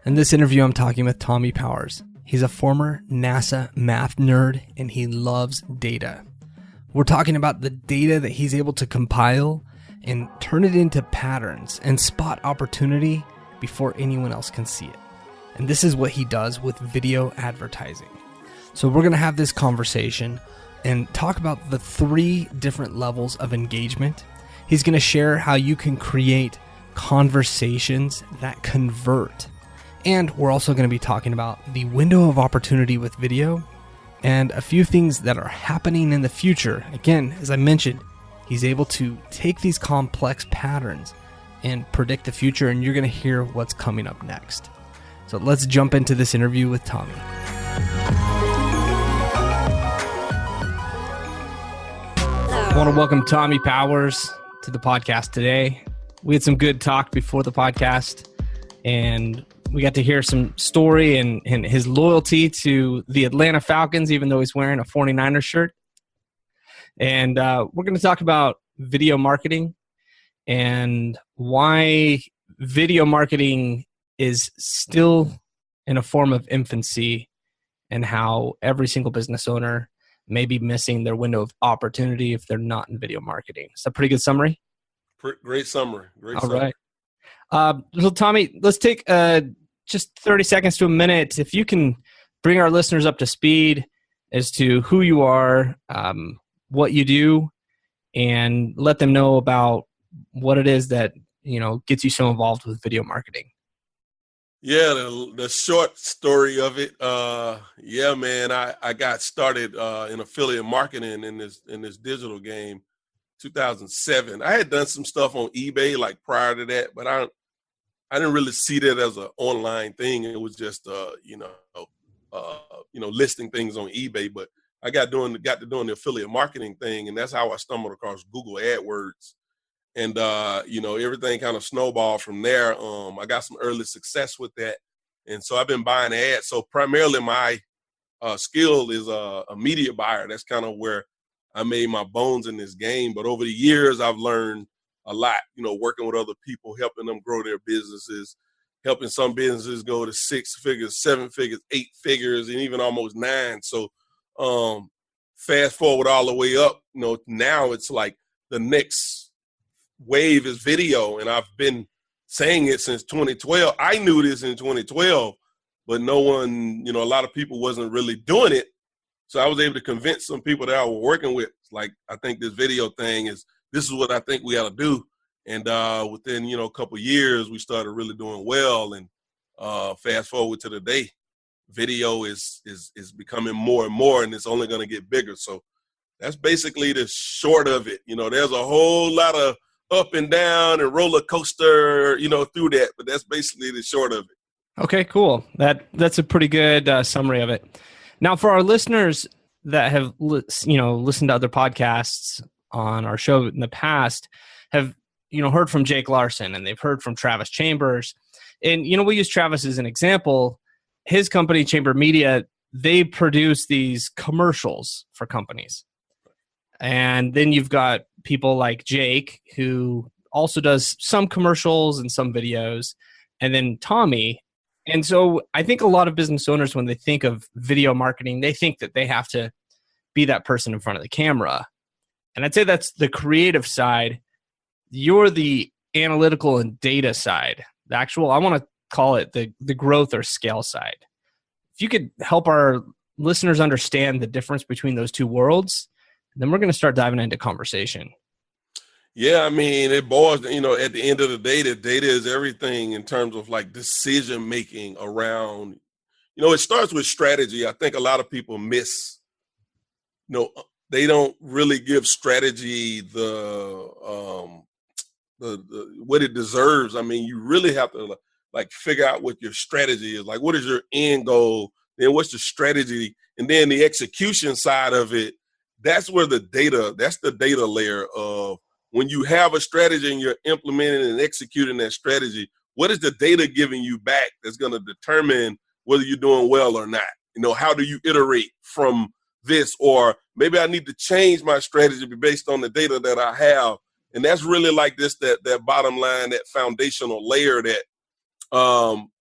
In this interview, I'm talking with Tommie Powers. He's a former NASA math nerd, and he loves data. We're talking about the data that he's able to compile and turn it into patterns and spot opportunity before anyone else can see it. And this is what he does with video advertising. So we're going to have this conversation and talk about the 3 different levels of engagement. He's going to share how you can create conversations that convert. And we're also going to be talking about the window of opportunity with video and a few things that are happening in the future. Again, as I mentioned, he's able to take these complex patterns and predict the future, and you're going to hear what's coming up next. So let's jump into this interview with Tommie. I want to welcome Tommie Powers to the podcast today. We had some good talk before the podcast, and we got to hear some story and his loyalty to the Atlanta Falcons, even though he's wearing a 49ers shirt. And we're going to talk about video marketing and why video marketing is still in a form of infancy and how every single business owner may be missing their window of opportunity if they're not in video marketing. Is that a pretty good summary? Great summary. All right. So Tommie, let's take just 30 seconds to a minute. If you can bring our listeners up to speed as to who you are, what you do, and let them know about what it is that, gets you so involved with video marketing. Yeah, the short story of it. Man, I got started in affiliate marketing in this digital game, 2007. I had done some stuff on eBay like prior to that, but I didn't really see that as an online thing. It was just listing things on eBay. But I got to doing the affiliate marketing thing, and that's how I stumbled across Google AdWords. And everything kind of snowballed from there. I got some early success with that, and so I've been buying ads. So primarily my skill is a media buyer. That's kind of where I made my bones in this game. But over the years, I've learned a lot, working with other people, helping them grow their businesses, helping some businesses go to 6 figures, 7 figures, 8 figures, and even almost 9. So fast forward all the way up, now it's like the next wave is video. And I've been saying it since 2012. I knew this in 2012, but no one, a lot of people wasn't really doing it. So I was able to convince some people that I was working with, like, I think this video thing this is what I think we ought to do. And within, a couple of years, we started really doing well. And fast forward to today, video is becoming more and more, and it's only going to get bigger. So that's basically the short of it. There's a whole lot of up and down and roller coaster, through that. But that's basically the short of it. Okay, cool. That's a pretty good summary of it. Now, for our listeners that have listened to other podcasts on our show in the past, have heard from Jake Larson, and they've heard from Travis Chambers, and we use Travis as an example. His company, Chamber Media, they produce these commercials for companies, and then you've got people like Jake, who also does some commercials and some videos, and then Tommie. And so I think a lot of business owners, when they think of video marketing, they think that they have to be that person in front of the camera. And I'd say that's the creative side. You're the analytical and data side. The actual, I want to call it the growth or scale side. If you could help our listeners understand the difference between those two worlds, then we're going to start diving into conversation. Yeah, I mean, it boils, at the end of the day, the data is everything in terms of like decision making around, it starts with strategy. I think a lot of people miss, they don't really give strategy the what it deserves. I mean, you really have to like figure out what your strategy is. Like, what is your end goal? Then what's the strategy? And then the execution side of it, that's where that's the data layer of, when you have a strategy and you're implementing and executing that strategy, what is the data giving you back that's going to determine whether you're doing well or not? How do you iterate from this? Or maybe I need to change my strategy based on the data that I have. And that's really like that bottom line, that foundational layer that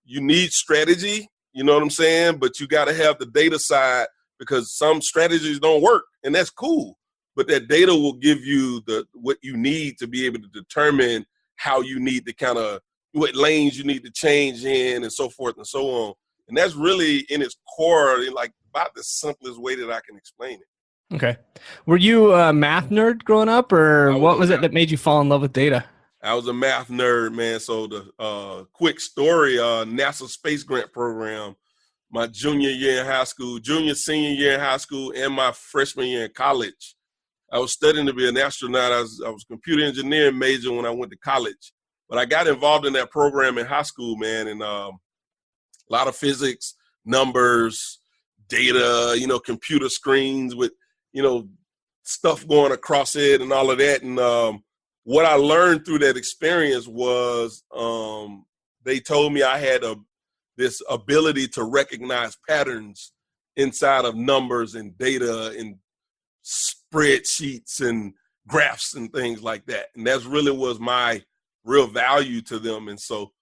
you need strategy, you know what I'm saying? But you got to have the data side, because some strategies don't work, and that's cool. But that data will give you what you need to be able to determine how you need to what lanes you need to change in, and so forth and so on. And that's really in its core, like about the simplest way that I can explain it. Okay. Were you a math nerd growing up, or what was it that made you fall in love with data? I was a math nerd, man. So the quick story, NASA space grant program, my junior, senior year in high school, and my freshman year in college, I was studying to be an astronaut. I was a computer engineering major when I went to college. But I got involved in that program in high school, man, and a lot of physics, numbers, data, computer screens with, stuff going across it and all of that. And what I learned through that experience was they told me I had this ability to recognize patterns inside of numbers and data and spreadsheets and graphs and things like that. And that's really was my real value to them. And so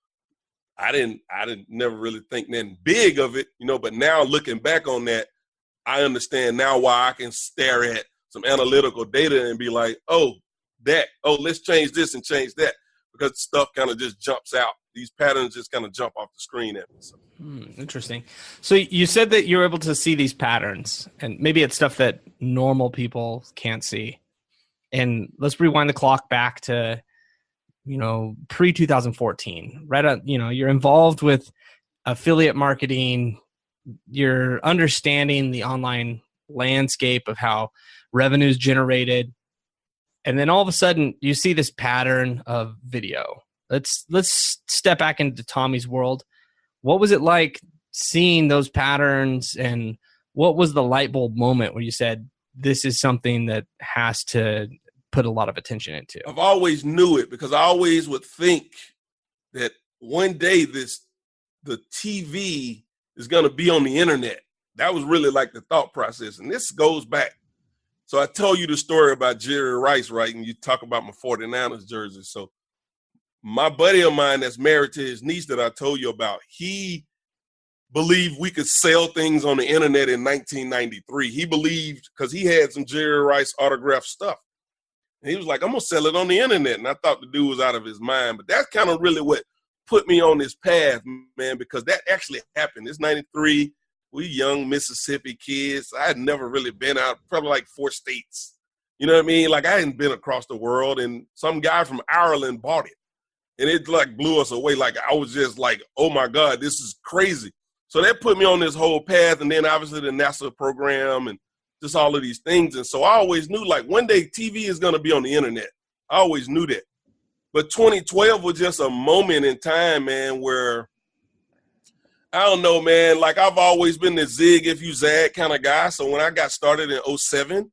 I didn't never really think nothing big of it, but now looking back on that, I understand now why I can stare at some analytical data and be like, let's change this and change that, because stuff kind of just jumps out. These patterns just kind of jump off the screen at me. So. Interesting. So you said that you're able to see these patterns, and maybe it's stuff that normal people can't see. And let's rewind the clock back to, pre-2014, right? You're involved with affiliate marketing. You're understanding the online landscape of how revenue is generated. And then all of a sudden you see this pattern of video. Let's step back into Tommie's world. What was it like seeing those patterns, and what was the light bulb moment where you said, this is something that has to put a lot of attention into? I've always knew it, because I always would think that one day the TV is going to be on the internet. That was really like the thought process. And this goes back. So I told you the story about Jerry Rice, right? And you talk about my 49ers jersey. So my buddy of mine that's married to his niece that I told you about, he believed we could sell things on the internet in 1993. He believed, because he had some Jerry Rice autographed stuff. And he was like, I'm going to sell it on the internet. And I thought the dude was out of his mind. But that's kind of really what put me on this path, man, because that actually happened. It's 93. We young Mississippi kids. I had never really been out, probably like 4 states. You know what I mean? Like, I hadn't been across the world. And some guy from Ireland bought it. And it like blew us away. Like, I was just like, oh my God, this is crazy. So that put me on this whole path. And then obviously the NASA program and just all of these things. And so I always knew, like, one day TV is going to be on the internet. I always knew that. But 2012 was just a moment in time, man, where, I don't know, man, like, I've always been the zig if you zag kind of guy. So when I got started in 2007,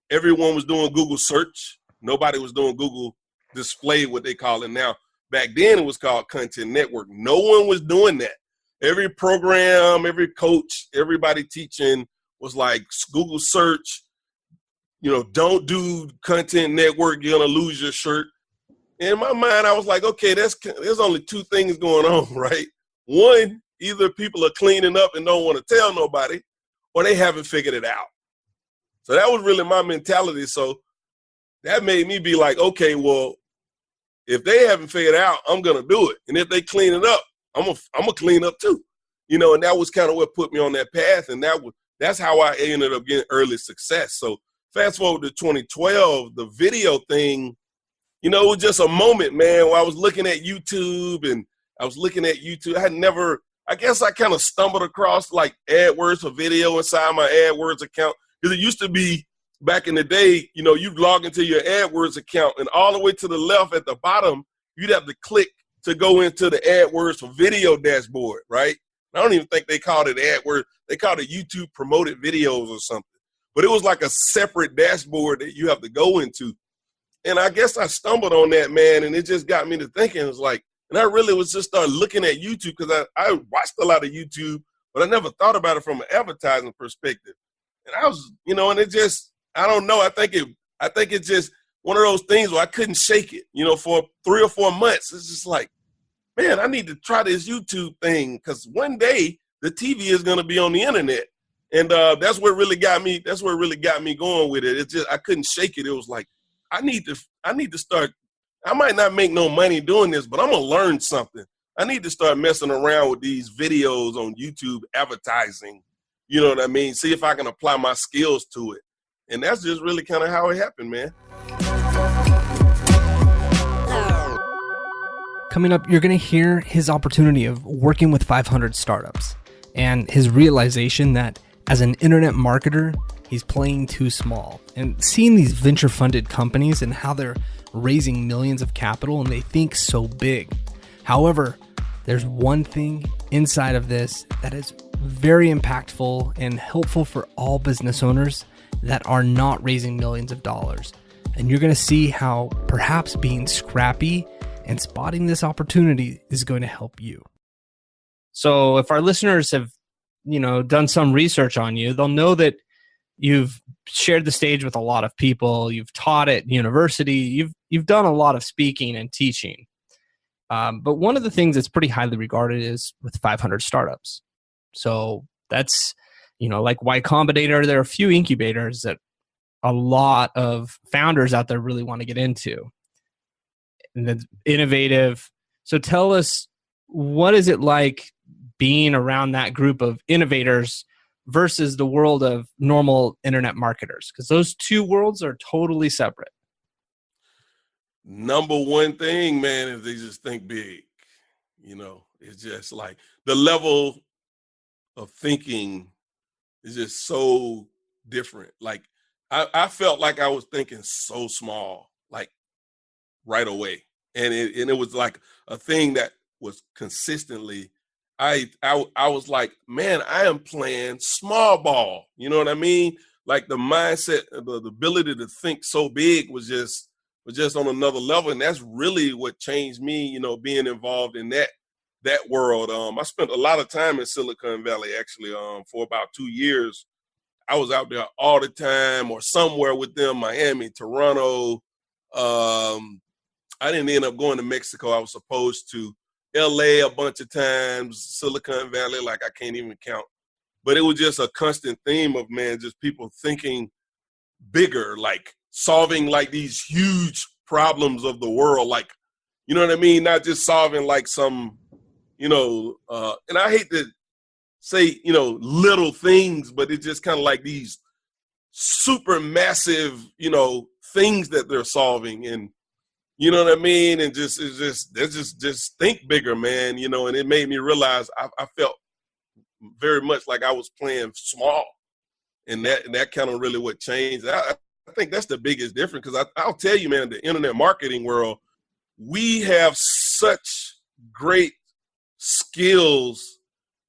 everyone was doing Google search. Nobody was doing Google display, what they call it now. Back then it was called content network. No one was doing that. Every program, every coach, everybody teaching was like Google search, don't do content network, you're going to lose your shirt. In my mind, I was like, okay, there's only 2 things going on, right? One, either people are cleaning up and don't want to tell nobody, or they haven't figured it out. So that was really my mentality. So that made me be like, okay, well, if they haven't figured it out, I'm going to do it. And if they clean it up, I'm gonna clean up too. And that was kind of what put me on that path. And that's how I ended up getting early success. So fast forward to 2012, the video thing, it was just a moment, man, where I was looking at YouTube I guess I kind of stumbled across like AdWords for video inside my AdWords account. Because it used to be back in the day, you'd log into your AdWords account, and all the way to the left at the bottom, you'd have to click to go into the AdWords for video dashboard, right? I don't even think they called it AdWords. They called it YouTube promoted videos or something. But it was like a separate dashboard that you have to go into. And I guess I stumbled on that, man, and it just got me to thinking. It's like, and I really was just started looking at YouTube, because I watched a lot of YouTube, but I never thought about it from an advertising perspective. And I was, and it just, I don't know. I think it's just one of those things where I couldn't shake it, for 3 or 4 months. It's just like, man, I need to try this YouTube thing because one day the TV is going to be on the internet. And that's what really got me. That's what really got me going with it. It's just I couldn't shake it. It was like I need to start. I might not make no money doing this, but I'm gonna learn something. I need to start messing around with these videos on YouTube, advertising. You know what I mean? See if I can apply my skills to it. And that's just really kind of how it happened, man. Coming up, you're going to hear his opportunity of working with 500 startups and his realization that as an internet marketer, he's playing too small, and seeing these venture-funded companies and how they're raising millions of capital and they think so big. However, there's one thing inside of this that is very impactful and helpful for all business owners that are not raising millions of dollars. And you're going to see how perhaps being scrappy and spotting this opportunity is going to help you. So if our listeners have, done some research on you, they'll know that you've shared the stage with a lot of people. You've taught at university. You've done a lot of speaking and teaching. But one of the things that's pretty highly regarded is with 500 startups. So that's, like Y Combinator, there are a few incubators that a lot of founders out there really want to get into. And that's innovative. So tell us, what is it like being around that group of innovators versus the world of normal internet marketers? Because those two worlds are totally separate. Number one thing, man, is they just think big. It's just like the level of thinking is just so different. Like I felt like I was thinking so small, like right away. And it was like a thing that was consistently, I was like, man, I am playing small ball. You know what I mean? Like the mindset, the ability to think so big was just on another level. And that's really what changed me, being involved in that world. I spent a lot of time in Silicon Valley, actually, for about 2 years. I was out there all the time or somewhere with them, Miami, Toronto. I didn't end up going to Mexico. I was supposed to. LA a bunch of times, Silicon Valley, like I can't even count. But it was just a constant theme of, man, just people thinking bigger, like solving like these huge problems of the world. Like, you know what I mean? Not just solving like some, and I hate to say, little things, but it's just kind of like these super massive, things that they're solving. And, you know what I mean? And just think bigger, man, and it made me realize I felt very much like I was playing small. And that kind of really what changed. I think that's the biggest difference, because I'll tell you, man, the internet marketing world, we have such great skills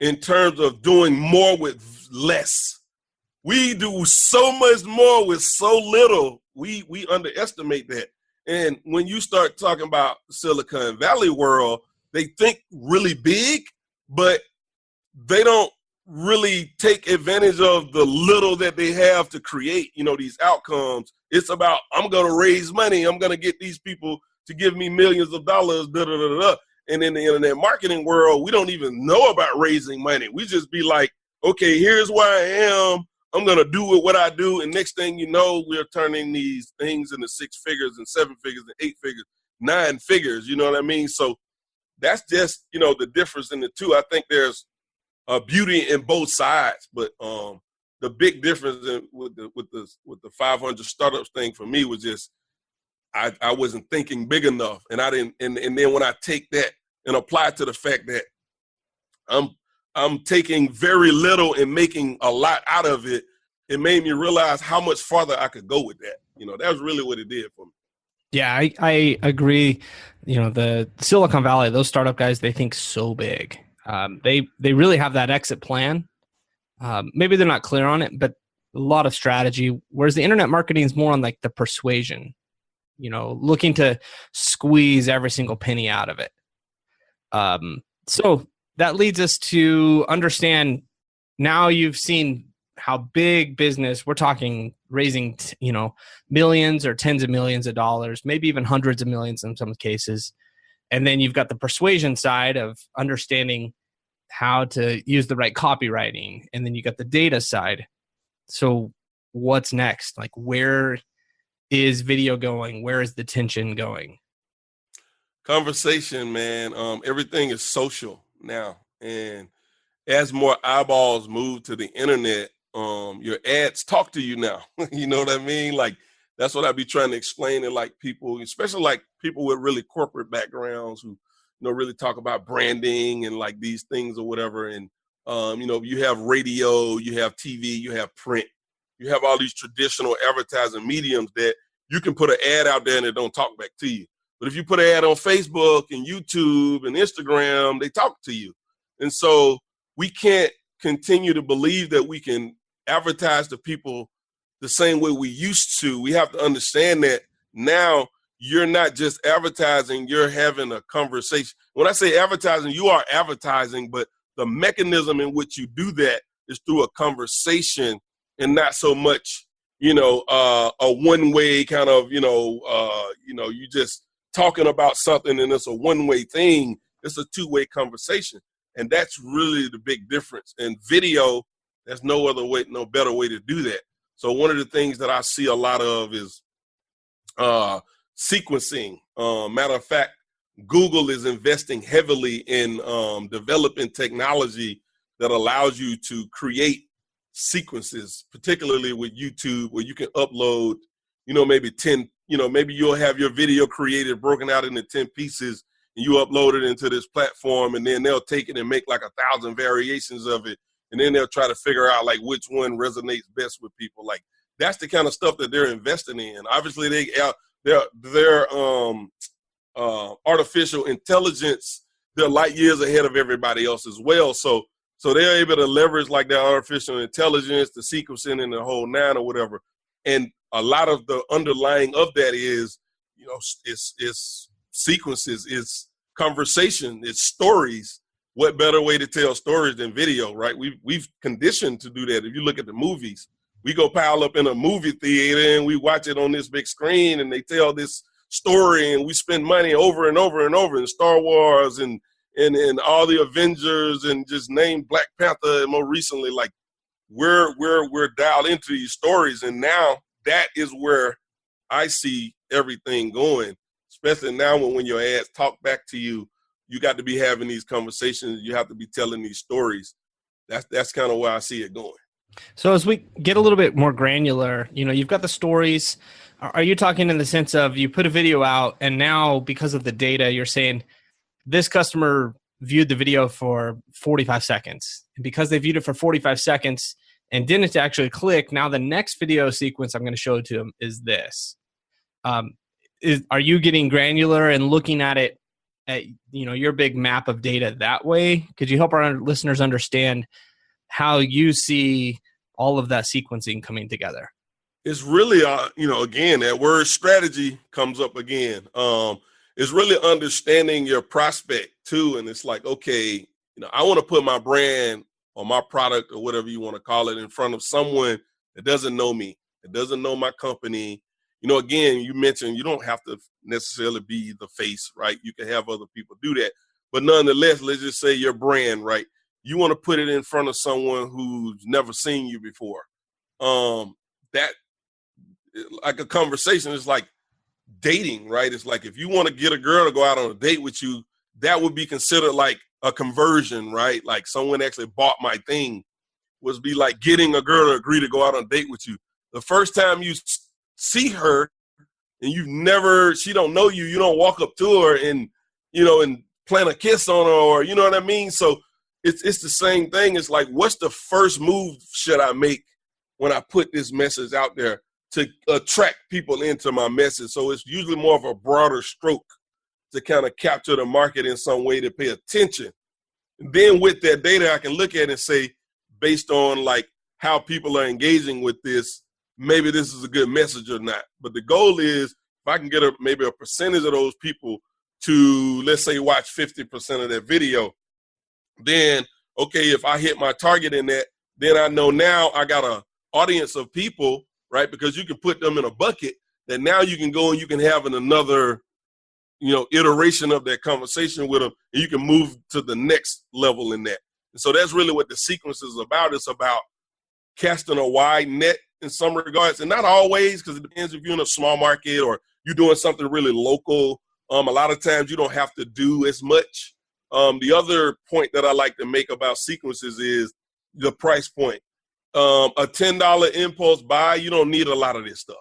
in terms of doing more with less. We do so much more with so little. We underestimate that. And when you start talking about Silicon Valley world, they think really big, but they don't really take advantage of the little that they have to create, these outcomes. It's about, I'm going to raise money. I'm going to get these people to give me millions of dollars, da, da, da, da. And in the internet marketing world, we don't even know about raising money. We just be like, okay, here's where I am. I'm going to do what I do. And next thing you know, we're turning these things into 6 figures and 7 figures and 8 figures, 9 figures. You know what I mean? So that's just, the difference in the two. I think there's a beauty in both sides. But the big difference with the 500 startups thing for me was just, I wasn't thinking big enough. And I didn't, and then when I take that and apply it to the fact that I'm taking very little and making a lot out of it, it made me realize how much farther I could go with that. That was really what it did for me. Yeah, I agree. The Silicon Valley, those startup guys, they think so big. They really have that exit plan. Maybe they're not clear on it, but a lot of strategy. Whereas the internet marketing is more on like the persuasion, looking to squeeze every single penny out of it. So that leads us to understand, now you've seen how big business, we're talking raising, millions or tens of millions of dollars, maybe even hundreds of millions in some cases. And then you've got the persuasion side of understanding how to use the right copywriting. And then you got the data side. So what's next? Like, where is video going? Where is the tension going? Conversation, man. Everything is social now. And as more eyeballs move to the internet, your ads talk to you now. You know what I mean? Like, that's what I be trying to explain to like people, especially like people with really corporate backgrounds who, really talk about branding and like these things or whatever. And, you have radio, you have TV, you have print, you have all these traditional advertising mediums that you can put an ad out there and it don't talk back to you. But if you put an ad on Facebook and YouTube and Instagram, they talk to you. And so we can't continue to believe that we can advertise to people the same way we used to. We have to understand that now you're not just advertising, you're having a conversation. When I say advertising, you are advertising, but the mechanism in which you do that is through a conversation and not so much, a one-way kind of, you just talking about something and it's a one-way thing. It's a two-way conversation. And that's really the big difference. And video, there's no better way to do that. So one of the things that I see a lot of is sequencing. Matter of fact, Google is investing heavily in developing technology that allows you to create sequences, particularly with YouTube, where you can upload, maybe 10, maybe you'll have your video created, broken out into 10 pieces, and you upload it into this platform, and then they'll take it and make like 1,000 variations of it. And then they'll try to figure out like which one resonates best with people. Like, that's the kind of stuff that they're investing in. Obviously their artificial intelligence, they're light years ahead of everybody else as well. So they're able to leverage like their artificial intelligence, the sequencing and the whole nine or whatever. And a lot of the underlying of that is, it's sequences, it's conversation, it's stories. What better way to tell stories than video, right? We've conditioned to do that. If you look at the movies, we go pile up in a movie theater and we watch it on this big screen and they tell this story and we spend money over and over and over in Star Wars and all the Avengers and just name Black Panther and more recently, like we're dialed into these stories. And now that is where I see everything going, especially now when your ads talk back to you. You got to be having these conversations. You have to be telling these stories. That's kind of where I see it going. So as we get a little bit more granular, you've got the stories. Are you talking in the sense of you put a video out and now because of the data, you're saying this customer viewed the video for 45 seconds. And because they viewed it for 45 seconds and didn't actually click, now the next video sequence I'm going to show to them is this. Are you getting granular and looking at it at your big map of data that way? Could you help our listeners understand how you see all of that sequencing coming together? It's really, again, that word strategy comes up again. It's really understanding your prospect too. And it's like, okay, I want to put my brand or my product or whatever you want to call it in front of someone that doesn't know me, that doesn't know my company. Again, you mentioned you don't have to necessarily be the face, right? You can have other people do that. But nonetheless, let's just say your brand, right? You want to put it in front of someone who's never seen you before. That, like a conversation, is like dating, right? It's like if you want to get a girl to go out on a date with you, that would be considered like a conversion, right? Like someone actually bought my thing would be like getting a girl to agree to go out on a date with you. The first time you see her and she don't know you, you don't walk up to her and, and plant a kiss on her or, you know what I mean? So it's the same thing. It's like, what's the first move should I make when I put this message out there to attract people into my message? So it's usually more of a broader stroke to kind of capture the market in some way to pay attention. And then with that data, I can look at it and say, based on like how people are engaging with this, maybe this is a good message or not. But the goal is if I can get maybe a percentage of those people to, let's say, watch 50% of that video, then, okay, if I hit my target in that, then I know now I got an audience of people, right? Because you can put them in a bucket that now you can go and you can have another, iteration of that conversation with them, and you can move to the next level in that. And so that's really what the sequence is about. It's about casting a wide net in some regards, and not always, because it depends if you're in a small market or you're doing something really local. A lot of times you don't have to do as much. The other point that I like to make about sequences is the price point. A $10 impulse buy, you don't need a lot of this stuff,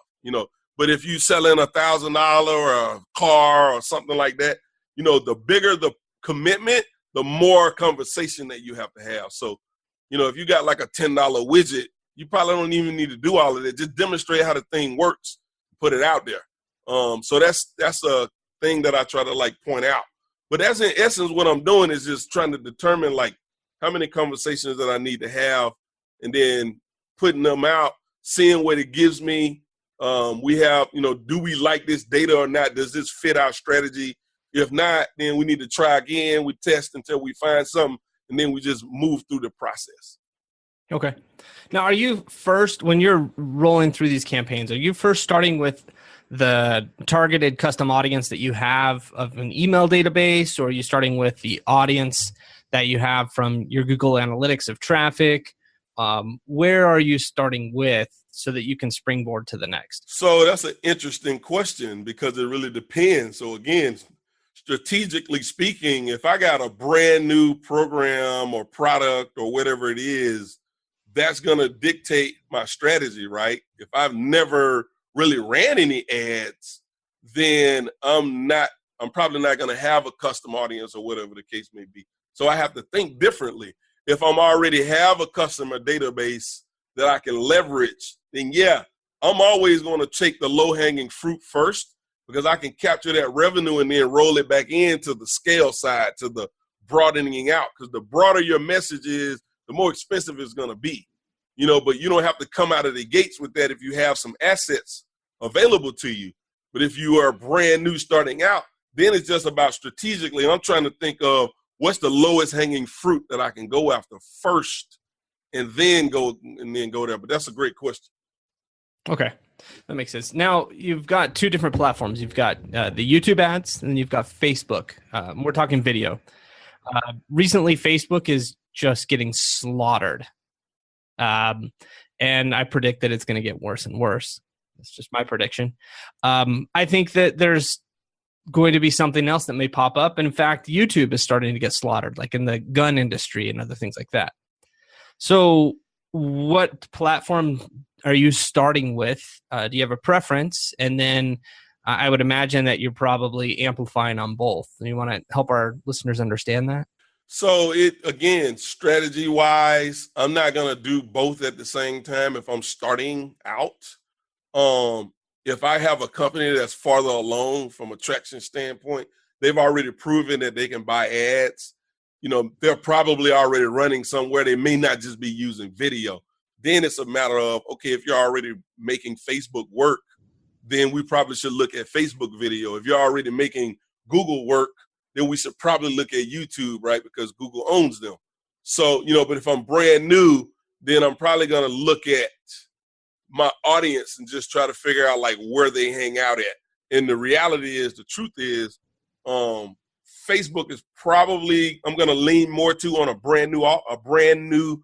But if you selling $1,000 or a car or something like that, the bigger the commitment, the more conversation that you have to have. So, if you got like a $10 widget, you probably don't even need to do all of that. Just demonstrate how the thing works, put it out there. So that's a thing that I try to point out. But that's in essence what I'm doing is just trying to determine how many conversations that I need to have, and then putting them out, seeing what it gives me. We have, do we like this data or not? Does this fit our strategy? If not, then we need to try again. We test until we find something, and then we just move through the process. Okay. Now, are you first, when you're rolling through these campaigns, are you first starting with the targeted custom audience that you have of an email database, or are you starting with the audience that you have from your Google Analytics of traffic? Where are you starting with so that you can springboard to the next? So that's an interesting question because it really depends. So again, strategically speaking, if I got a brand new program or product or whatever it is, that's going to dictate my strategy, right? If I've never really ran any ads, then I'm probably not going to have a custom audience or whatever the case may be. So I have to think differently. If I'm already have a customer database that I can leverage, then yeah, I'm always going to take the low-hanging fruit first because I can capture that revenue and then roll it back into the scale side, to the broadening out. Because the broader your message is, the more expensive it's going to be. But you don't have to come out of the gates with that if you have some assets available to you. But if you are brand new starting out, then it's just about strategically. I'm trying to think of what's the lowest hanging fruit that I can go after first and then go there. But that's a great question. Okay. That makes sense. Now, you've got two different platforms. You've got the YouTube ads, and then you've got Facebook. We're talking video. Recently, Facebook is just getting slaughtered. And I predict that it's going to get worse and worse. That's just my prediction. I think that there's going to be something else that may pop up. And in fact, YouTube is starting to get slaughtered, like in the gun industry and other things like that. So what platform are you starting with? Do you have a preference? And then I would imagine that you're probably amplifying on both. And you want to help our listeners understand that? So again, strategy wise, I'm not going to do both at the same time if I'm starting out. If I have a company that's farther along from a traction standpoint, they've already proven that they can buy ads. They're probably already running somewhere. They may not just be using video. Then it's a matter of, okay, if you're already making Facebook work, then we probably should look at Facebook video. If you're already making Google work, then we should probably look at YouTube, right? Because Google owns them. So, but if I'm brand new, then I'm probably going to look at my audience and just try to figure out where they hang out at. And the reality is, the truth is, Facebook is probably, I'm going to lean more to on a brand new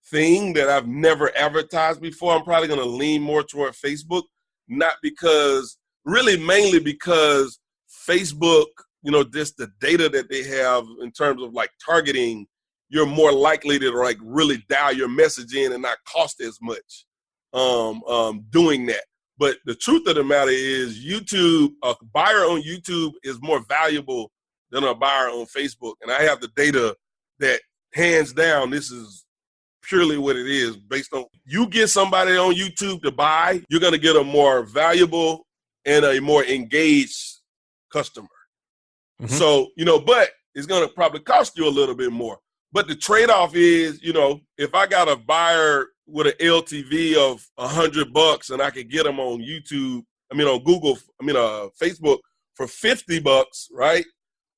thing that I've never advertised before. I'm probably going to lean more toward Facebook, mainly because Facebook, just the data that they have in terms of targeting, you're more likely to really dial your message in and not cost as much doing that. But the truth of the matter is YouTube, a buyer on YouTube is more valuable than a buyer on Facebook. And I have the data that hands down, this is purely what it is. Based on, you get somebody on YouTube to buy, you're going to get a more valuable and a more engaged customer. Mm-hmm. So, but it's going to probably cost you a little bit more. But the trade-off is, if I got a buyer with an LTV of $100 and I could get them on Facebook for $50, right?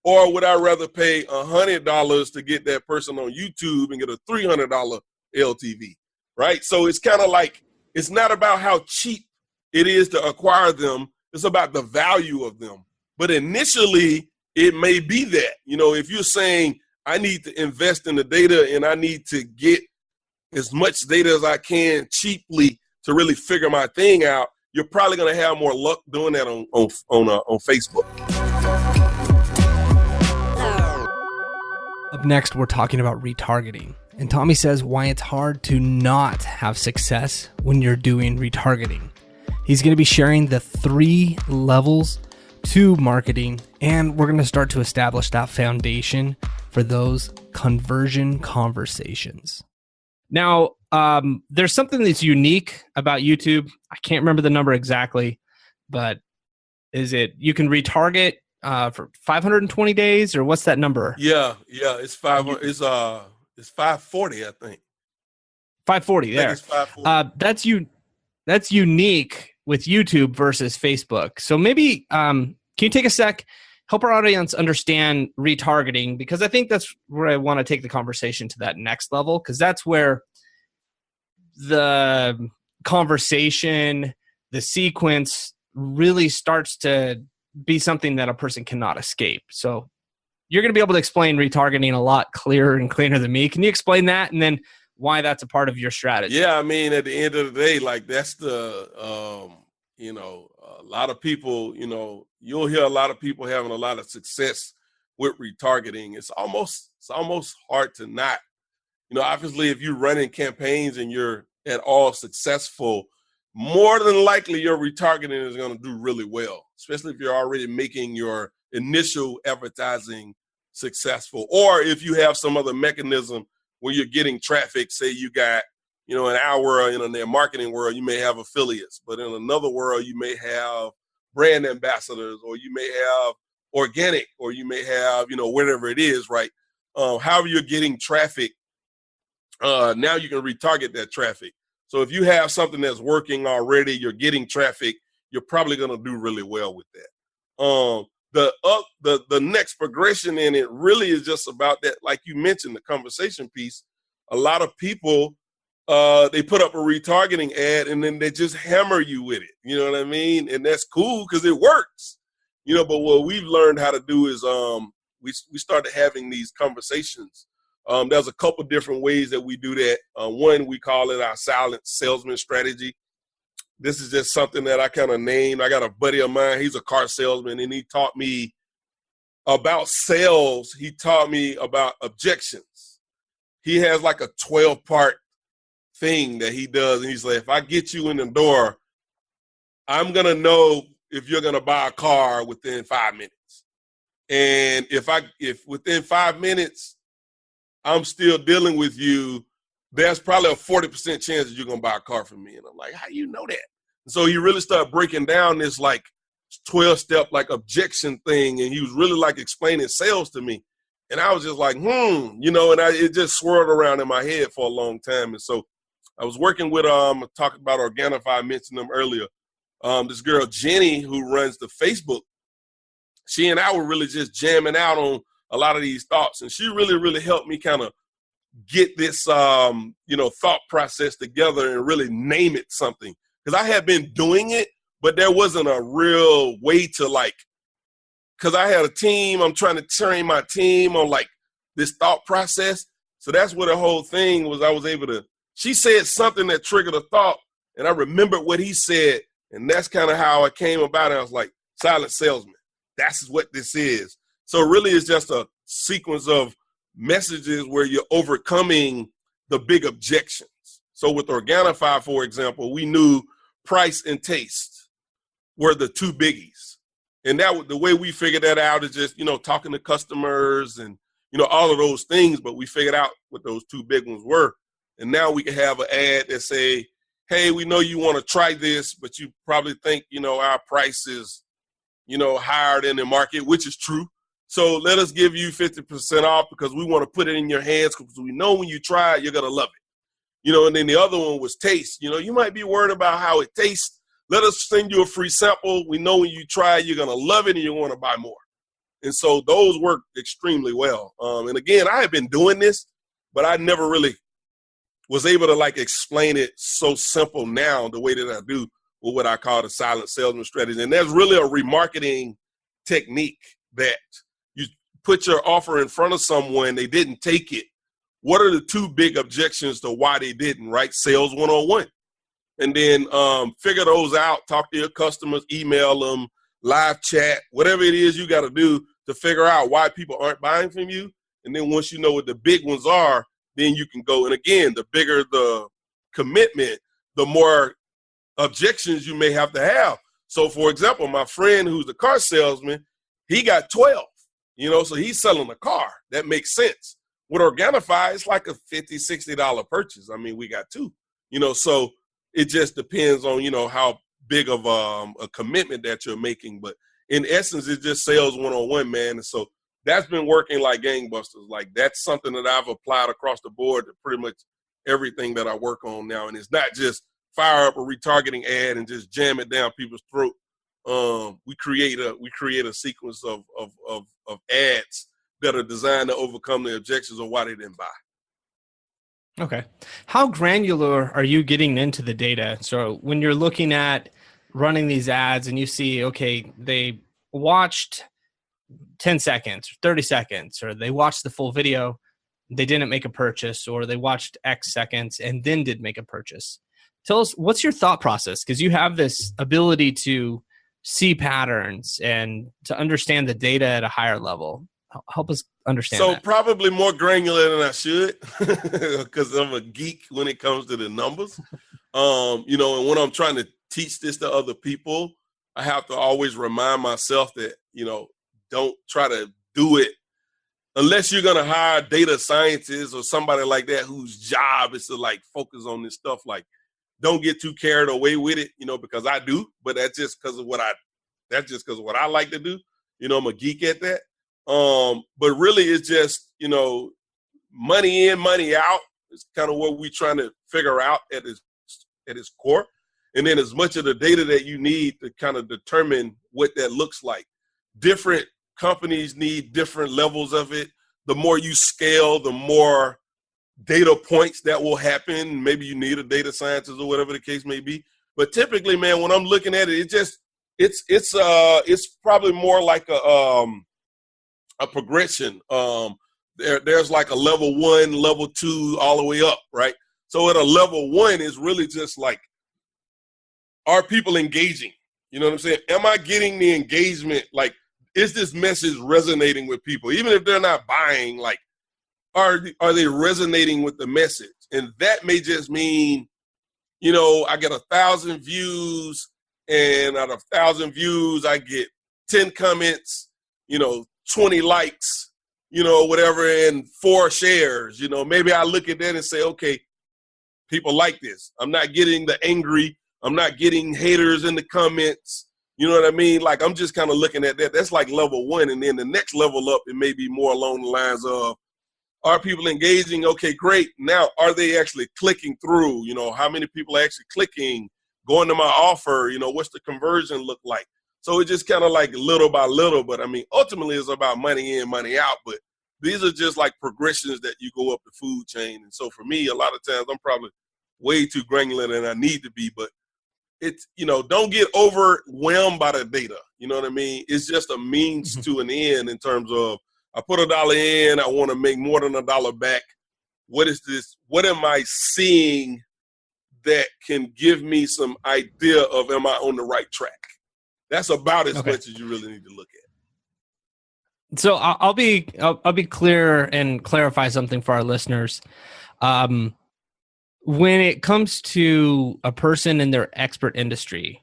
Or would I rather pay $100 to get that person on YouTube and get a $300 LTV, right? So it's kind of it's not about how cheap it is to acquire them. It's about the value of them. But initially, it may be that, if you're saying I need to invest in the data and I need to get as much data as I can cheaply to really figure my thing out, you're probably going to have more luck doing that on Facebook. Up next, we're talking about retargeting. And Tommie says why it's hard to not have success when you're doing retargeting. He's going to be sharing the 3 levels to marketing, and we're going to start to establish that foundation for those conversion conversations. Now, there's something that's unique about YouTube. I can't remember the number exactly, but is it you can retarget for 520 days, or what's that number? Yeah, it's 540, I think. 540 there. I think it's 540. That's unique with YouTube versus Facebook. So maybe can you take a sec, help our audience understand retargeting, because I think that's where I want to take the conversation to that next level, because that's where the conversation, the sequence really starts to be something that a person cannot escape. So you're going to be able to explain retargeting a lot clearer and cleaner than me. Can you explain that, and then why that's a part of your strategy? Yeah, I mean, at the end of the day, like that's the, a lot of people, you'll hear a lot of people having a lot of success with retargeting. It's almost hard to not, obviously if you're running campaigns and you're at all successful, more than likely your retargeting is going to do really well, especially if you're already making your initial advertising successful, or if you have some other mechanism where you're getting traffic. Say you got, in our world, in their marketing world, you may have affiliates, but in another world, you may have brand ambassadors, or you may have organic, or you may have, whatever it is, right? However you're getting traffic, now you can retarget that traffic. So if you have something that's working already, you're getting traffic, you're probably going to do really well with that. The next progression in it really is just about that, like you mentioned, the conversation piece. A lot of people, they put up a retargeting ad and then they just hammer you with it. You know what I mean? And that's cool because it works. But what we've learned how to do is we started having these conversations. There's a couple different ways that we do that. One, we call it our silent salesman strategy. This is just something that I kind of named. I got a buddy of mine, he's a car salesman, and he taught me about sales. He taught me about objections. He has like a 12-part thing that he does. And he's like, if I get you in the door, I'm going to know if you're going to buy a car within 5 minutes. And if within 5 minutes, I'm still dealing with you, there's probably a 40% chance that you're going to buy a car from me. And I'm like, how do you know that? And so he really started breaking down this like 12-step like objection thing. And he was really like explaining sales to me. And I was just like, and it just swirled around in my head for a long time. And so I was working with, talking about Organifi, I mentioned them earlier. This girl, Jenny, who runs the Facebook, she and I were really just jamming out on a lot of these thoughts. And she really, really helped me kind of get this, thought process together and really name it something. Because I had been doing it, but there wasn't a real way to because I had a team, I'm trying to train my team on this thought process. So that's what the whole thing was. I was able to, she said something that triggered a thought, and I remembered what he said. And that's kind of how it came about. And I was like, silent salesman, that's what this is. So really it's just a sequence of messages where you're overcoming the big objections. So with Organifi, for example, we knew price and taste were the two biggies. And that the way we figured that out is just, talking to customers and, all of those things. But we figured out what those two big ones were. And now we can have an ad that say, hey, we know you want to try this, but you probably think, our price is, higher than the market, which is true. So let us give you 50% off because we want to put it in your hands because we know when you try it, you're going to love it. And then the other one was taste. You might be worried about how it tastes. Let us send you a free sample. We know when you try it, you're going to love it and you want to buy more. And so those work extremely well. And again, I have been doing this, but I never really was able to explain it so simple now the way that I do with what I call the silent salesman strategy. And that's really a remarketing technique that you put your offer in front of someone, they didn't take it. What are the two big objections to why they didn't, right? Sales 101. And then figure those out, talk to your customers, email them, live chat, whatever it is you got to do to figure out why people aren't buying from you. And then once you know what the big ones are, then you can go. And again, the bigger the commitment, the more objections you may have to have. So for example, my friend who's the car salesman, he got 12, so he's selling a car. That makes sense. With Organifi, it's like a $50, $60 purchase. I mean, we got two, so it just depends on, how big of a commitment that you're making. But in essence, it's just sales 101, man. And so that's been working like gangbusters. Like that's something that I've applied across the board to pretty much everything that I work on now. And it's not just fire up a retargeting ad and just jam it down people's throat. We create a sequence of ads that are designed to overcome the objections of why they didn't buy. Okay. How granular are you getting into the data? So when you're looking at running these ads and you see, okay, they watched 10 seconds or 30 seconds, or they watched the full video, they didn't make a purchase, or they watched X seconds and then did make a purchase. Tell us, what's your thought process? Because you have this ability to see patterns and to understand the data at a higher level. Help us understand so that. Probably more granular than I should because I'm a geek when it comes to the numbers. And when I'm trying to teach this to other people, I have to always remind myself that, don't try to do it unless you're going to hire data scientists or somebody like that whose job is to like focus on this stuff. Like, don't get too carried away with it, because I do, but that's just because of what I like to do. I'm a geek at that. But really it's just, money in, money out is kind of what we're trying to figure out at its core. And then as much of the data that you need to kind of determine what that looks like. Different companies need different levels of it. The more you scale, the more data points that will happen. Maybe you need a data scientist or whatever the case may be. But typically, man, when I'm looking at it, it's probably more like a progression. There's like a level 1, level 2, all the way up, right? So at a level 1 is really just like, are people engaging? You know what I'm saying? Am I getting the engagement? Like, is this message resonating with people? Even if they're not buying, like, are they resonating with the message? And that may just mean, I get 1,000 views, and out of 1,000 views, I get 10 comments, 20 likes, whatever, and 4 shares. Maybe I look at that and say, okay, people like this. I'm not getting the angry. I'm not getting haters in the comments. You know what I mean? Like, I'm just kind of looking at that. That's like level 1. And then the next level up, it may be more along the lines of, are people engaging? Okay, great. Now, are they actually clicking through? How many people are actually clicking, going to my offer? What's the conversion look like? So it's just kind of like little by little. But I mean, ultimately it's about money in, money out. But these are just like progressions that you go up the food chain. And so for me, a lot of times I'm probably way too granular than I need to be. But it's, don't get overwhelmed by the data. You know what I mean? It's just a means to an end in terms of, I put $1 in, I want to make more than $1 back. What is this? What am I seeing that can give me some idea of, am I on the right track? That's about as much as you really need to look at. So I'll be clear and clarify something for our listeners. When it comes to a person in their expert industry,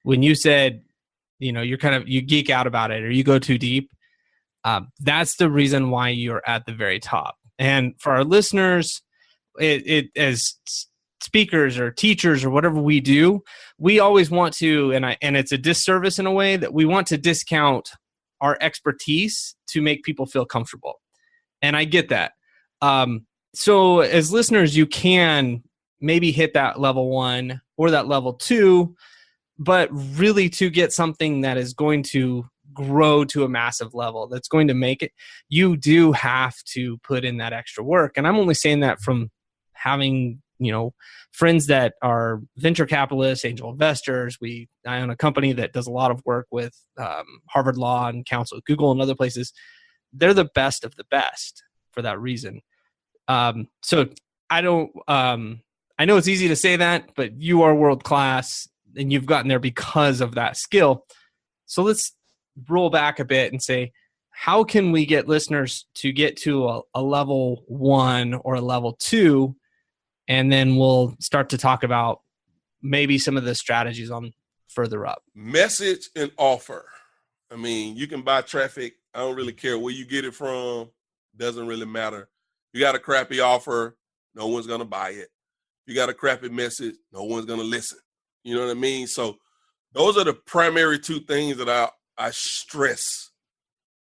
when you said, you geek out about it or you go too deep, that's the reason why you're at the very top. And for our listeners, it as speakers or teachers or whatever we do, we always want to, and it's a disservice in a way that we want to discount our expertise to make people feel comfortable. And I get that. So as listeners, you can maybe hit that level 1 or that level 2, but really to get something that is going to grow to a massive level, that's going to make it, you do have to put in that extra work. And I'm only saying that from having friends that are venture capitalists, angel investors. I own a company that does a lot of work with Harvard Law and counsel, Google and other places. They're the best of the best for that reason. So I don't, I know it's easy to say that, but you are world class and you've gotten there because of that skill. So let's roll back a bit and say, how can we get listeners to get to a level 1 or a level 2? And then we'll start to talk about maybe some of the strategies on further up. Message and offer. I mean, you can buy traffic. I don't really care where you get it from. Doesn't really matter. You got a crappy offer, no one's going to buy it. You got a crappy message, no one's going to listen. You know what I mean? So those are the primary two things that I stress.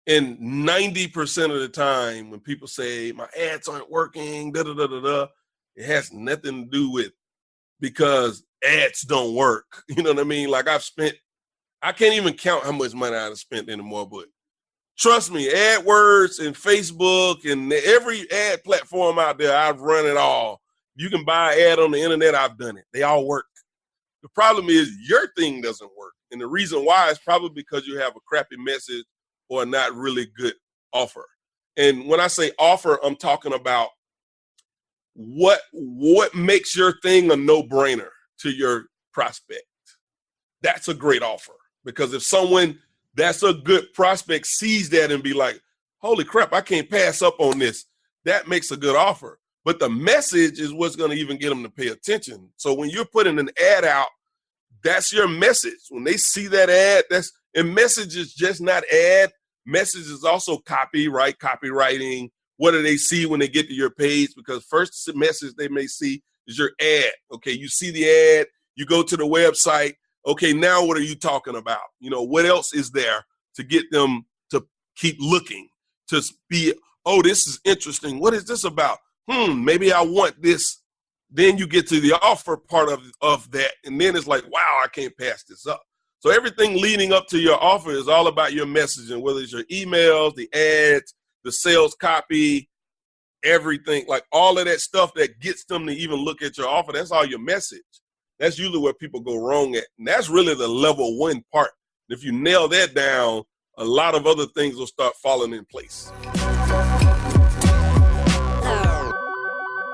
And 90% of the time when people say my ads aren't working, it has nothing to do with because ads don't work. You know what I mean? Like I can't even count how much money I've spent anymore, but trust me, AdWords and Facebook and every ad platform out there, I've run it all. You can buy an ad on the internet, I've done it. They all work. The problem is your thing doesn't work. And the reason why is probably because you have a crappy message or a not really good offer. And when I say offer, I'm talking about what makes your thing a no-brainer to your prospect. That's a great offer. Because if someone that's a good prospect sees that and be like, holy crap, I can't pass up on this, that makes a good offer. But the message is what's going to even get them to pay attention. So when you're putting an ad out, that's your message. When they see that ad, and message is just not ad. Message is also copywriting. What do they see when they get to your page? Because first message they may see is your ad. Okay, you see the ad, you go to the website. Okay, now what are you talking about? What else is there to get them to keep looking, to be, oh, this is interesting. What is this about? Maybe I want this. Then you get to the offer part of that, and then it's like, wow, I can't pass this up. So everything leading up to your offer is all about your messaging, whether it's your emails, the ads, the sales copy, everything, like all of that stuff that gets them to even look at your offer. That's all your message. That's usually where people go wrong at. And that's really the level 1 part. If you nail that down, a lot of other things will start falling in place.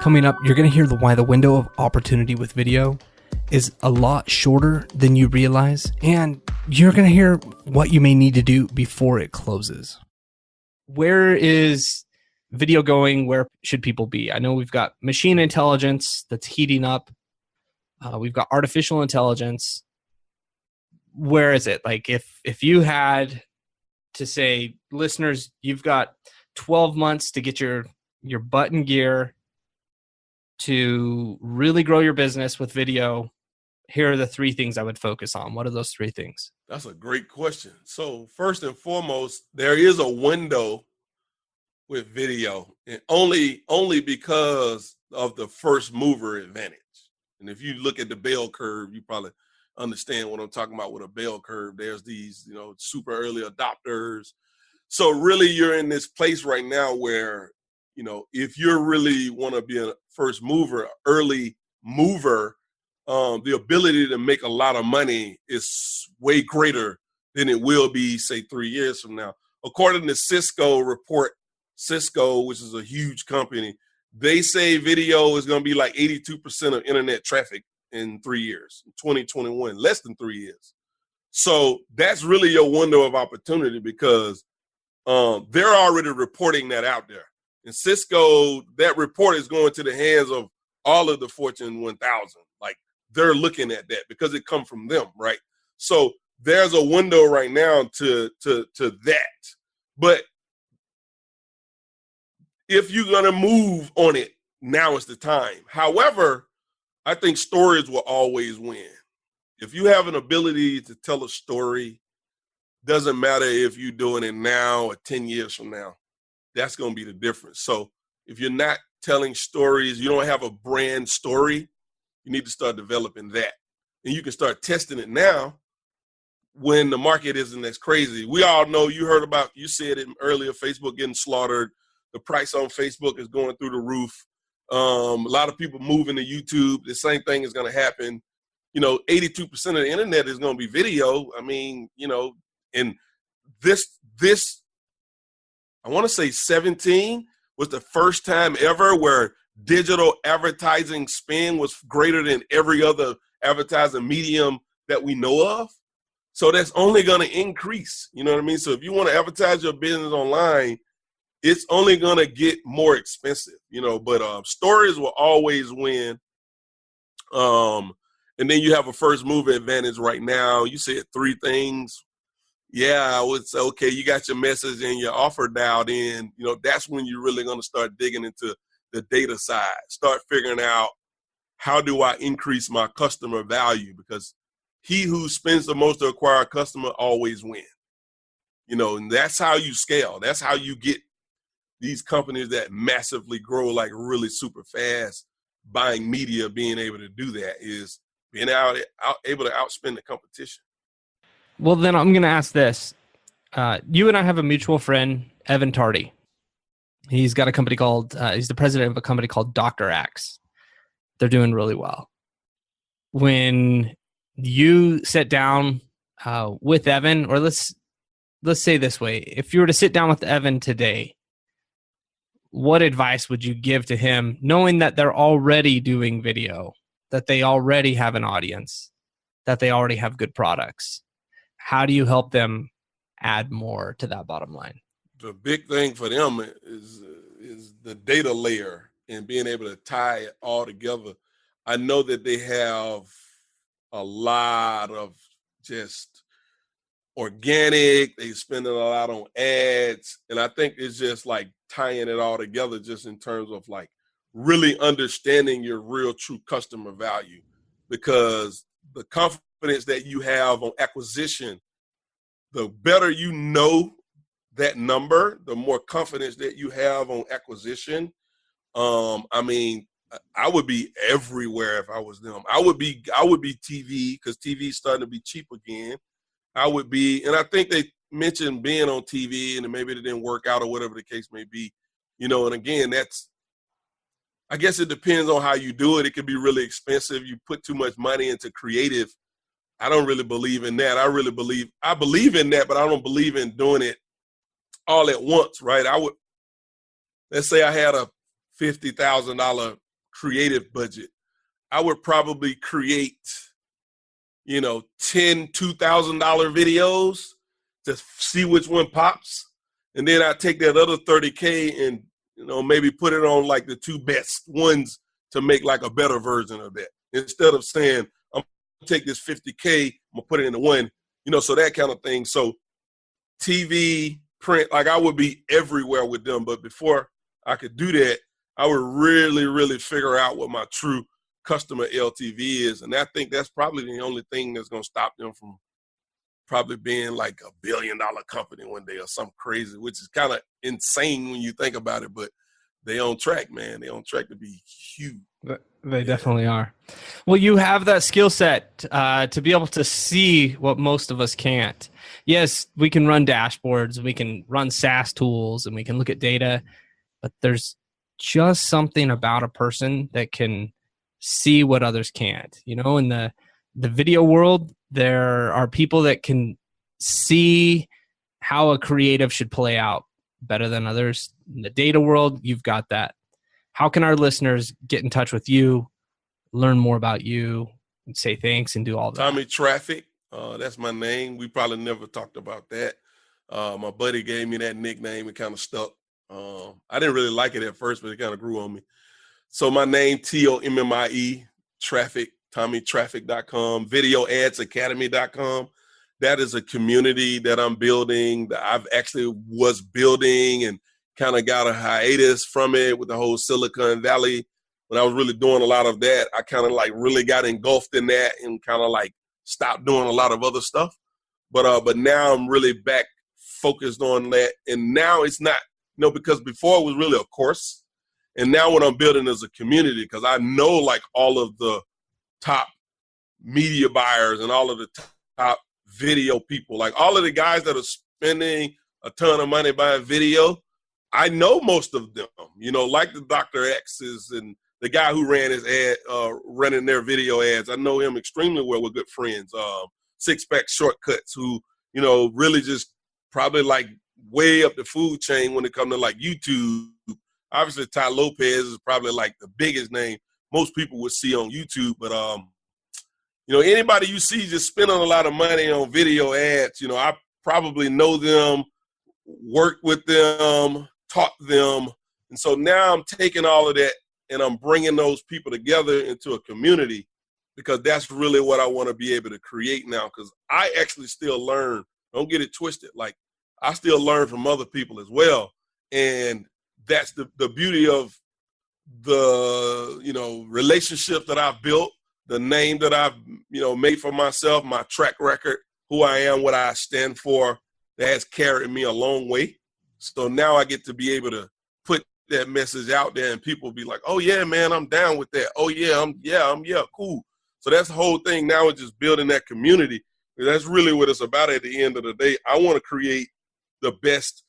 Coming up, you're going to hear why the window of opportunity with video is a lot shorter than you realize. And you're going to hear what you may need to do before it closes. Where is video going? Where should people be? I know we've got machine intelligence that's heating up. We've got artificial intelligence. Where is it? Like if you had to say, listeners, you've got 12 months to get your butt in gear to really grow your business with video, here are the 3 things I would focus on. What are those 3 things? That's a great question. So first and foremost, there is a window with video, and only because of the first mover advantage. And if you look at the bell curve, you probably understand what I'm talking about with a bell curve. There's these, super early adopters. So really you're in this place right now where, if you really want to be a first mover, early mover, the ability to make a lot of money is way greater than it will be, say, 3 years from now. According to Cisco report, which is a huge company, they say video is going to be like 82% of internet traffic in 3 years, 2021, less than 3 years. So that's really your window of opportunity because they're already reporting that out there. And Cisco, that report is going to the hands of all of the Fortune 1000. Like they're looking at that because it comes from them, right? So there's a window right now to that. But if you're going to move on it, now is the time. However, I think stories will always win. If you have an ability to tell a story, doesn't matter if you're doing it now or 10 years from now, that's going to be the difference. So if you're not telling stories, you don't have a brand story, you need to start developing that. And you can start testing it now when the market isn't as crazy. We all know, you said it earlier, Facebook getting slaughtered. The price on Facebook is going through the roof. A lot of people moving to YouTube. The same thing is going to happen. 82% of the internet is going to be video. I mean, and this, I want to say 17 was the first time ever where digital advertising spend was greater than every other advertising medium that we know of. So that's only going to increase. You know what I mean? So if you want to advertise your business online, it's only going to get more expensive, but stories will always win. And then you have a first mover advantage right now. You said 3 things. Yeah, I would say, okay, you got your message and your offer dialed in. That's when you're really going to start digging into the data side. Start figuring out, how do I increase my customer value? Because he who spends the most to acquire a customer always wins. And that's how you scale. That's how you get these companies that massively grow like really super fast. Buying media, being able to do that is being able to outspend the competition. Well, then I'm going to ask this. You and I have a mutual friend, Evan Tardy. He's got a company called, he's the president of a company called Dr. Axe. They're doing really well. When you sit down with Evan, or let's say this way, if you were to sit down with Evan today, what advice would you give to him, knowing that they're already doing video, that they already have an audience, that they already have good products? How do you help them add more to that bottom line? The big thing for them is the data layer and being able to tie it all together. I know that they have a lot of just organic, they spending a lot on ads. And I think it's just like tying it all together just in terms of like really understanding your real true customer value, because the confidence that you have on acquisition, the better you know that number, the more confidence that you have on acquisition. I mean, I would be everywhere if I was them. I would be TV, because TV is starting to be cheap again. I would be, and I think they mentioned being on TV and maybe it didn't work out or whatever the case may be, and again, I guess it depends on how you do it. It could be really expensive. You put too much money into creative. I don't really believe in that. I believe in that, but I don't believe in doing it all at once, right? Let's say I had a $50,000 creative budget. I would probably create, 10 $2,000 videos to see which one pops. And then I take that other 30K and, maybe put it on like the 2 best ones to make like a better version of that. Instead of saying, I'm going to take this 50K, I'm going to put it into one, so that kind of thing. So TV, print, like I would be everywhere with them. But before I could do that, I would really, really figure out what my true customer LTV is. And I think that's probably the only thing that's going to stop them from probably being like $1 billion company one day or something crazy, which is kind of insane when you think about it. But they on track, man. They on track to be huge. They definitely are. Well, you have that skill set to be able to see what most of us can't. Yes, we can run dashboards, we can run SaaS tools, and we can look at data, but there's just something about a person that can see what others can't. In the video world, there are people that can see how a creative should play out better than others. In the data world, you've got that. How can our listeners get in touch with you, learn more about you, and say thanks and do all that? Tommie Traffic, that's my name. We probably never talked about that. My buddy gave me that nickname. It kind of stuck. I didn't really like it at first, but it kind of grew on me. So my name, Tommie, Traffic, TommieTraffic.com, VideoAdsAcademy.com. That is a community that I'm building, that I've actually was building and kind of got a hiatus from it with the whole Silicon Valley. When I was really doing a lot of that, I kind of like really got engulfed in that and kind of like stopped doing a lot of other stuff. But now I'm really back focused on that. And now it's not, because before it was really a course. And now what I'm building is a community, because I know like all of the top media buyers and all of the top video people, like all of the guys that are spending a ton of money buying video, I know most of them, like the Dr. X's and the guy who ran his ad, running their video ads. I know him extremely well. We're good friends. Six Pack Shortcuts, who, really just probably like way up the food chain when it comes to like YouTube. Obviously, Ty Lopez is probably like the biggest name most people would see on YouTube. But, anybody you see just spending a lot of money on video ads, I probably know them, worked with them, taught them. And so now I'm taking all of that and I'm bringing those people together into a community, because that's really what I want to be able to create now. Because I actually still learn. Don't get it twisted. Like, I still learn from other people as well. And that's the beauty of the, relationship that I've built, the name that I've, made for myself, my track record, who I am, what I stand for, that has carried me a long way. So now I get to be able to put that message out there and people be like, oh yeah, man, I'm down with that. Oh yeah, cool. So that's the whole thing now, is just building that community. That's really what it's about at the end of the day. I want to create the best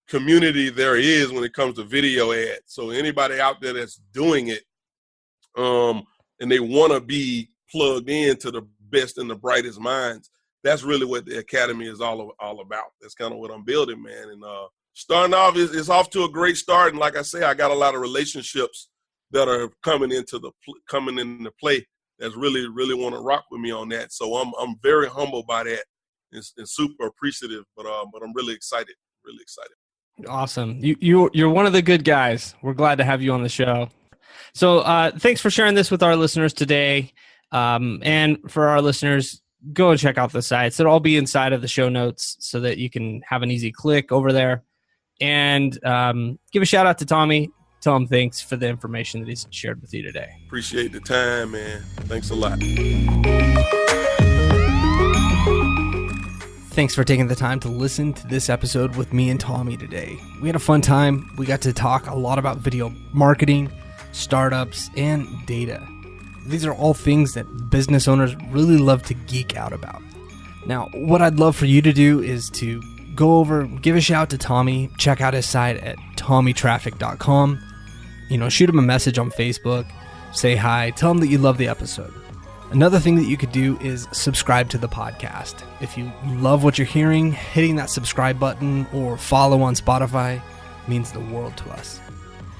community there is when it comes to video ads. So anybody out there that's doing it, and they want to be plugged into the best and the brightest minds, that's really what the Academy is all about. That's kind of what I'm building, man. And starting off, it's off to a great start. And like I say, I got a lot of relationships that are coming into play that's really, really want to rock with me on that. So I'm very humbled by that and super appreciative. But I'm really excited. Really excited. Awesome. You're one of the good guys. We're glad to have you on the show. So thanks for sharing this with our listeners today. And for our listeners, go and check out the sites. It'll all be inside of the show notes so that you can have an easy click over there. And give a shout out to Tommie. Tell him thanks for the information that he's shared with you today. Appreciate the time, man. Thanks a lot. Thanks for taking the time to listen to this episode with me and Tommie today. We had a fun time. We got to talk a lot about video marketing, startups, and data. These are all things that business owners really love to geek out about. Now, what I'd love for you to do is to go over, give a shout to Tommie, check out his site at tommietraffic.com. Shoot him a message on Facebook, say hi, tell him that you love the episode. Another thing that you could do is subscribe to the podcast. If you love what you're hearing, hitting that subscribe button or follow on Spotify means the world to us.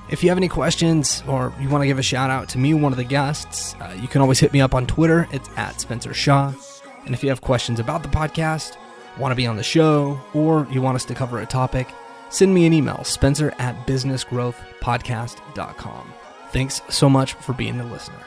If you have any questions or you want to give a shout out to me, one of the guests, you can always hit me up on Twitter. It's @SpencerShaw. And if you have questions about the podcast, want to be on the show, or you want us to cover a topic, send me an email, spencer@businessgrowthpodcast.com. Thanks so much for being the listener.